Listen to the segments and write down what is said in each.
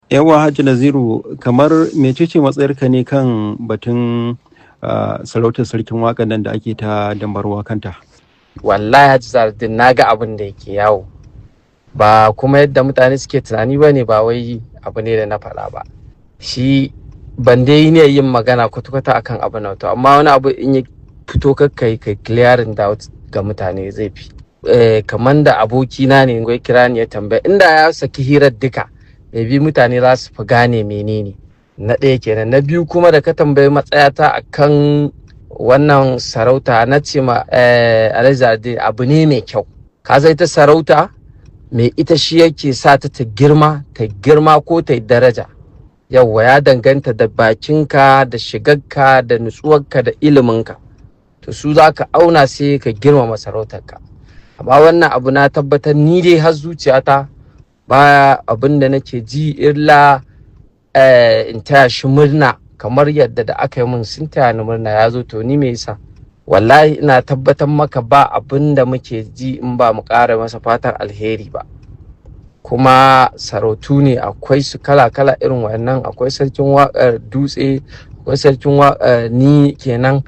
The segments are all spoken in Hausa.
Yawa Hajji Naziru, kamar mecece matsayarka ne kan batun sarautar sarkin waƙan nan da ake ta dambarwa kanta? Wallahi Hajji Zardin na ga abin da yake yawo, ba kuma yadda mutane suke tunani ba ne, ba wai abu ne da na faɗa ba. Shi ban dai ne yin magana kwata-kwata akan abu na to, amma wani abu in ya fito kai clearing doubt ga mutane zai fi. Kamar da abokina ne ya kira ni ya tambaya, inda ya saki hirar duka maybe mutane za su fi gane menene. Na ɗaya kenan. Na biyu kuma da ka tambayi matsayata akan wannan sarauta, na ce ma Alhaji abu ne mai kyau. Ka sai ta sarauta mai ita shi yake sa ta girma ko ta daraja. Yawwa ya danganta da bakinka da shigarka da nutsuwarka da iliminka, to su za ka auna sai ka girmama sarautarka. Amma wannan abu na tabbatar ni dai har zuciyata baya abin da nake ji illa in taya shi murna, kamar yadda da aka yi mun sun taya ni murna ya zo, to ni me yasa? Wallahi ina tabbatar maka ba abin da muke ji in ba mu ƙara masa fatan alheri ba. Kuma sarautu ne akwai su kala-kala irin wannan, akwai sarkin waƙar Dutse, akwai sarkin waƙar ni kenan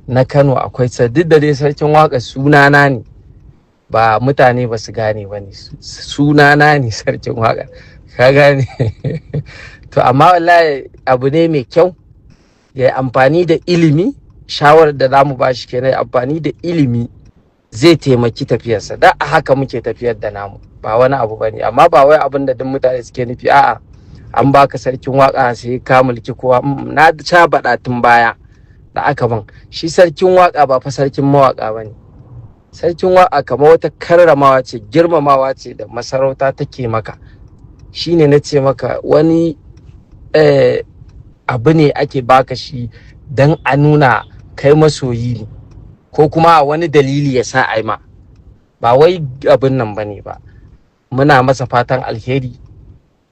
na Kano, akwai duk da dai sarkin waƙar sunana ne, ba mutane ba su gane ba ne, sunana ne sarkin waƙar, ka gane. To amma wallahi abu ne mai kyau ya yi amfani da ilimi. Shawarar da za mu ba shi kenan, amfani da ilimi zai taimaki tafiyarsa. Da a haka muke tafiyar da namu, ba wani abu bane. Amma ba wai abin da duk mutane suke nufi a'a an baka sarkin waka sai ka mulki kowa. Na sha baɗa tun baya da aka ban shi sarkin waka ba fa sarkin mawaka bane. Sarkin waka kamar wata karramawa ce, girmamawa ce da masarauta take maka. Shine na ce maka wani abu ne ake baka shi don a nuna kai masoyi ne, ko kuma wani dalili ya sa a yi ma, ba wai abin nan bane ba. Muna masa fatan alheri,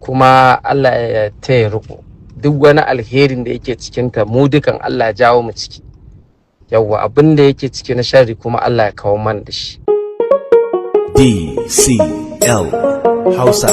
kuma Allah ya taya riko duk wani alherin da yake cikinta, mu dukan Allah ya jawo mu ciki. Yawwa abin da yake ciki na sharri kuma Allah ya kawo mana da shi. DCL Hausa.